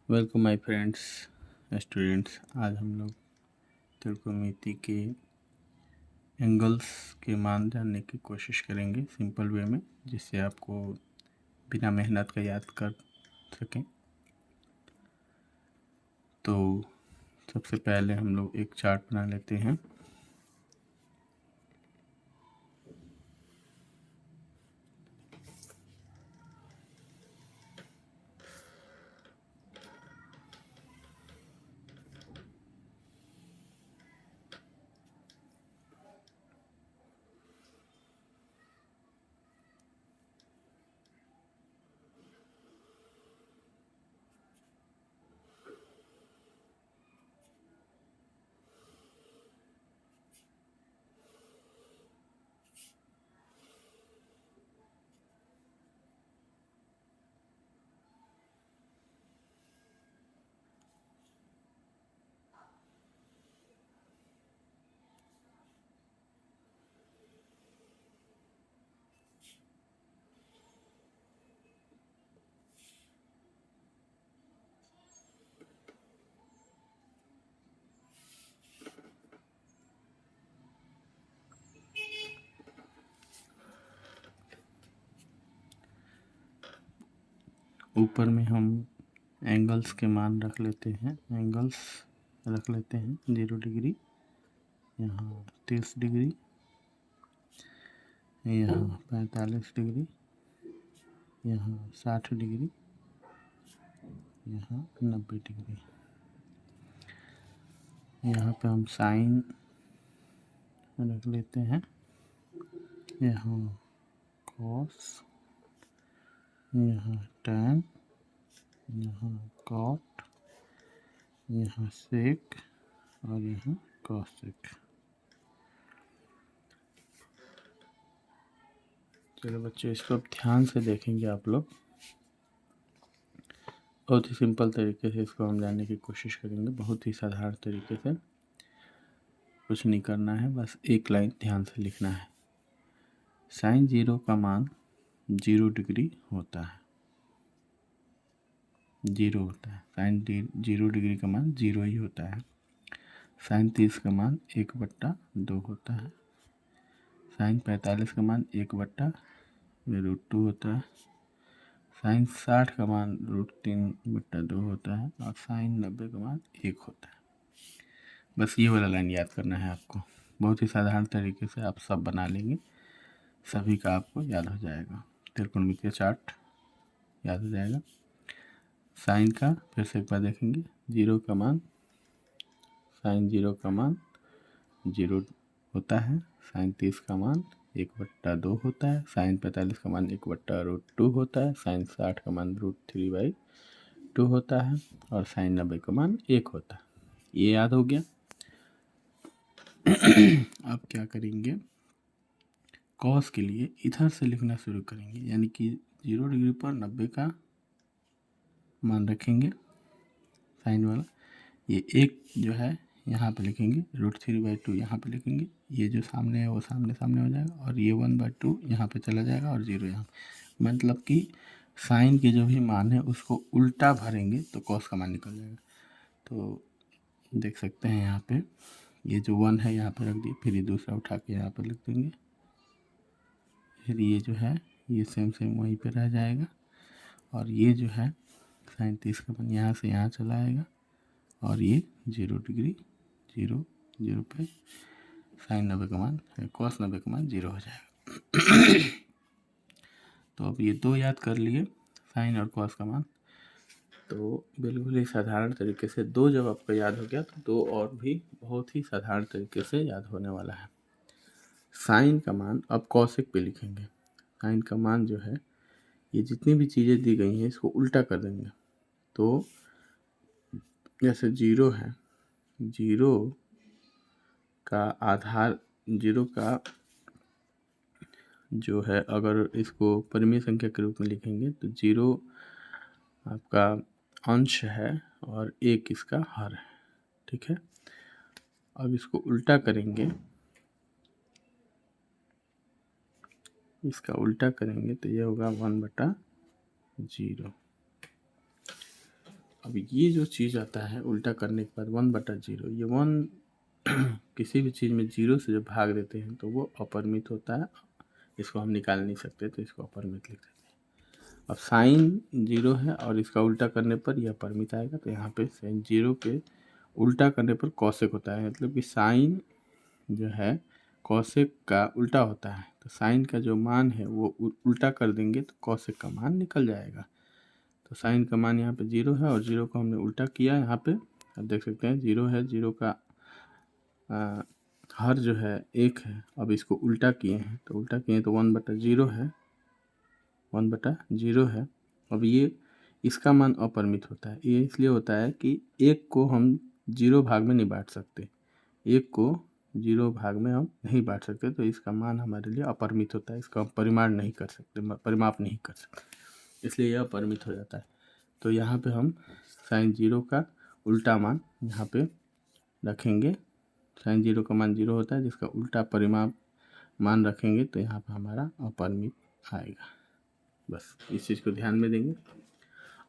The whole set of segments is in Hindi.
Welcome my friends students. आज हम लोग त्रिकोणमिति के एंगल्स के मान जानने की कोशिश करेंगे सिंपल वे में, जिससे आपको बिना मेहनत का याद कर सकें। तो सबसे पहले हम लोग एक चार्ट बना लेते हैं। ऊपर में हम एंगल्स के मान रख लेते हैं। एंगल्स रख लेते हैं 0 डिग्री, यहाँ 30 डिग्री, यहाँ 45 डिग्री, यहाँ 60 डिग्री, यहाँ 90 डिग्री। यहाँ पे हम साइन रख लेते हैं, यहाँ कॉस, यहाँ टैन, यहाँ कॉट, यहाँ सेक और यहाँ कॉसेक। चलो बच्चों, इसको अब ध्यान से देखेंगे आप लोग। बहुत ही सिंपल तरीके से इसको हम जानने की कोशिश करेंगे, बहुत ही साधारण तरीके से। कुछ नहीं करना है, बस एक लाइन ध्यान से लिखना है। साइन 0 का मान 0 डिग्री होता है। 0 होता है। साइन 0 डिग्री का मान 0 ही होता है। साइन 30 का मान 1/2 होता है। साइन 45 का मान 1/√2 होता है। साइन 60 का मान √3/2 होता है और साइन 90 का मान 1 होता है। बस ये वाला लाइन याद करना है आपको। बहुत ही साधारण तरीके से आप सब बना लेंगे, सभी का आपको याद हो जाएगा। त्रिकोणमितीय चार्ट याद हो जाएगा। साइन का फिर से एक बार देखेंगे। 0 का मान, साइन 0 का मान 0 होता है। साइन 30 का मान 1/2 होता है। साइन 45 का मान 1/√2 होता है। साइन 60 का मान √3/2 होता है और साइन 90 का मान 1 होता है। ये याद हो गया। अब क्या करेंगे, कॉस के लिए इधर से लिखना शुरू करेंगे, यानी कि 0 डिग्री पर 90 का मान रखेंगे साइन वाला। ये एक जो है यहाँ पे लिखेंगे, √3/2 यहाँ पे लिखेंगे। ये जो सामने है वो सामने सामने हो जाएगा और ये 1/2 यहाँ पे चला जाएगा और 0 यहाँ। मतलब कि साइन के जो भी मान है उसको उल्टा भरेंगे तो कॉस का मान निकल जाएगा। तो देख सकते हैं यहाँ पे ये जो 1 है यहाँ पे रख दिए, फिर ये दूसरा उठा के यहाँ पे लिख देंगे। फिर ये जो है ये सेम वहीं पे रह जाएगा और ये जो है साइन 30 का मान यहाँ से यहाँ चला आएगा और ये 0 डिग्री 0 पे साइन 90 का मान, कॉस 90 का मान 0 हो जाएगा। तो अब ये दो याद कर लिए, साइन और कॉस का मान। तो बिल्कुल ही साधारण तरीके से दो जब आपको याद हो गया तो दो और भी बहुत ही साधारण तरीके से याद होने वाला है। साइन का मान अब कॉसेक पे लिखेंगे। साइन का मान जो है, ये जितनी भी चीज़ें दी गई हैं इसको उल्टा कर देंगे। तो जैसे 0 है, 0 का आधार, 0 का जो है अगर इसको परिमेय संख्या के रूप में लिखेंगे तो 0 आपका अंश है और 1 इसका हर है। ठीक है, अब इसको उल्टा करेंगे, इसका उल्टा करेंगे तो ये होगा 1/0। अब ये जो चीज़ आता है उल्टा करने के बाद 1/0, ये 1 किसी भी चीज़ में 0 से जब भाग देते हैं तो वो अपरिमित होता है, इसको हम निकाल नहीं सकते तो इसको अपरिमित लिख देते हैं। अब साइन 0 है और इसका उल्टा करने पर यह परिमित आएगा, तो यहाँ पे साइन 0 के उल्टा करने पर कौशिक होता है, मतलब कि साइन जो है कौशिक का उल्टा होता है, तो साइन का जो मान है वो उल्टा कर देंगे तो कौशिक का मान निकल जाएगा। तो साइन का मान यहाँ पे 0 है और 0 को हमने उल्टा किया यहाँ पे, अब देख सकते हैं 0 है, 0 का हर जो है 1 है, अब इसको उल्टा किए हैं तो 1/0 है, 1/0 है। अब ये इसका मान अपरिमित होता है, ये इसलिए होता है कि 1 को हम 0 भाग में नहीं बांट सकते, 1 को 0 भाग में हम नहीं बांट सकते, तो इसका मान हमारे लिए अपरिमित होता है, इसका हम परिमाण नहीं कर सकते, परिमाप नहीं कर सकते, इसलिए यह अपरिमित हो जाता है। तो यहाँ पे हम साइन 0 का उल्टा मान यहाँ पे रखेंगे, साइन 0 का मान 0 होता है, जिसका उल्टा परिमाप मान रखेंगे तो यहाँ पे हमारा अपरिमित आएगा। बस इस चीज़ को ध्यान में देंगे।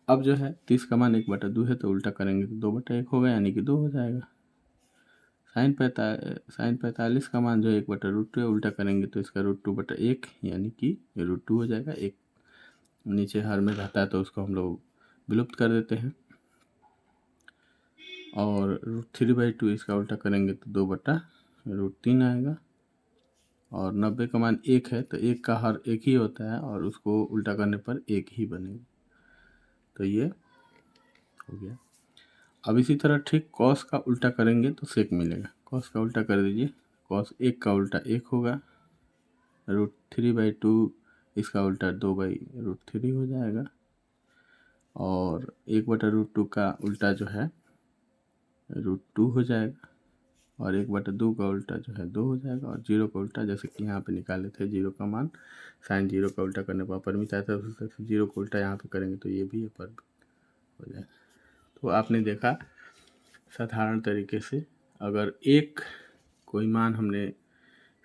अब जो है 30 का मान 1/2 है, तो उल्टा करेंगे तो 2/1 होगा, यानी कि 2 हो जाएगा। साइन 45 का मान जो है 1/√2 है, उल्टा करेंगे तो इसका √2/1 यानी कि √2 हो जाएगा। एक नीचे हर में रहता है तो उसको हम लोग विलुप्त कर देते हैं, और √3/2 इसका उल्टा करेंगे तो 2/√3 आएगा। और 90 का मान 1 है, तो 1 का हर 1 ही होता है और उसको उल्टा करने पर 1 ही बनेगा, तो ये हो गया। अब इसी तरह ठीक कॉस का उल्टा करेंगे तो सेक मिलेगा, कॉस का उल्टा कर दीजिए, कॉस 1 का उल्टा 1 होगा, √3/2 इसका उल्टा 2/√3 हो जाएगा, और 1/√2 का उल्टा जो है √2 हो जाएगा, और 1/2 का उल्टा जो है 2 हो जाएगा, और 0 का उल्टा जैसे कि यहाँ पे निकाले थे 0 का मान, साइन 0 का उल्टा करने पर अपरिमित आता है, उसी तरह से 0 का उल्टा यहाँ पे करेंगे तो ये भी अपरिमित हो जाएगा। तो आपने देखा साधारण तरीके से, अगर एक कोई मान हमने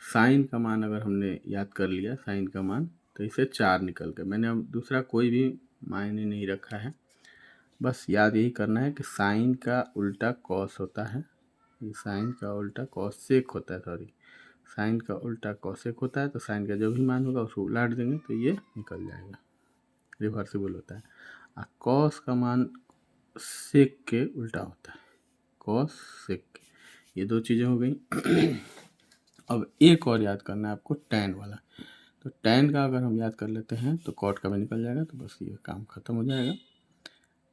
साइन का मान अगर हमने याद कर लिया, साइन का मान, तो इसे 4 निकल गया। मैंने अब दूसरा कोई भी मायने नहीं रखा है, बस याद यही करना है कि साइन का उल्टा कॉस होता है, ये साइन का उल्टा कॉसेक होता है, सॉरी साइन का उल्टा कॉसेक होता है, तो साइन का जो भी मान होगा उसको उलट देंगे तो ये निकल जाएगा, रिवर्सिबल होता है। और कॉस का मान सेक के उल्टा होता है, कॉस सेक, ये दो चीज़ें हो गई। अब एक और याद करना है आपको, टैन वाला, तो टैन का अगर हम याद कर लेते हैं तो कॉट का भी निकल जाएगा, तो बस ये काम ख़त्म हो जाएगा,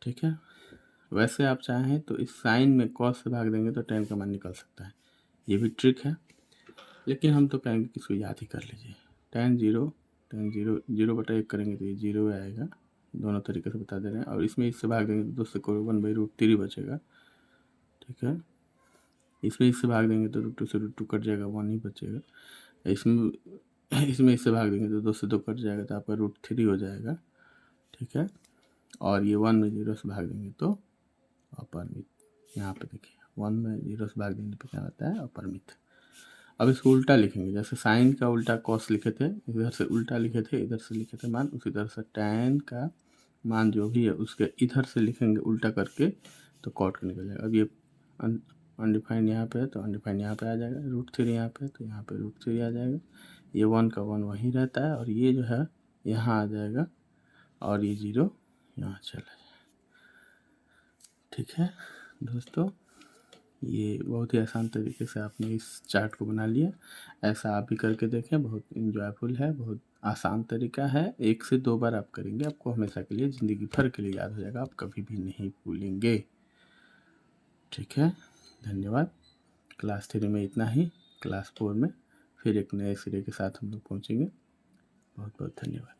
ठीक है। वैसे आप चाहें तो इस साइन में कॉस से भाग देंगे तो टैन का मान निकल सकता है, ये भी ट्रिक है, लेकिन हम तो कहेंगे कि इसको याद ही कर लीजिए। टैन 0/1 करेंगे तो ये 0 आएगा, दोनों तरीके से बता दे रहे हैं, और इसमें इससे भाग देंगे तो 2 से 1/√3 बचेगा, ठीक है। इसमें इससे भाग देंगे तो √2 से √2 कट जाएगा, 1 ही बचेगा। इसमें इससे भाग देंगे तो 2 से 2 कट जाएगा, तो आपका √3 हो जाएगा, ठीक है। और ये 1 में 0 से भाग देंगे तो अपरिमित, यहाँ पे देखिए 1 में 0 से भाग देने पे क्या आता है, अपरिमित। अब इसको उल्टा लिखेंगे, जैसे साइन का उल्टा कॉस लिखे थे, इधर से उल्टा लिखे थे, इधर से लिखे थे मान, उसी तरह से टैन का मान जो भी है उसके इधर से लिखेंगे उल्टा करके तो कॉट का निकल जाएगा। अब ये अनडिफाइंड यहाँ पे है तो अनडिफाइंड यहाँ पे आ जाएगा, √3 यहाँ पे है तो यहाँ पे √3 आ जाएगा, ये 1 का 1 वहीं रहता है, और ये जो है यहाँ आ जाएगा, और ये 0 यहाँ चला जाएगा, ठीक है दोस्तों। ये बहुत ही आसान तरीके से आपने इस चार्ट को बना लिया, ऐसा आप भी करके देखें, बहुत इंजॉयफुल है, बहुत आसान तरीका है, 1 से 2 बार आप करेंगे, आपको हमेशा के लिए, ज़िंदगी भर के लिए याद हो जाएगा, आप कभी भी नहीं भूलेंगे, ठीक है। धन्यवाद। क्लास 3 में इतना ही, क्लास 4 में फिर एक नए सिरे के साथ हम लोग पहुँचेंगे। बहुत बहुत धन्यवाद।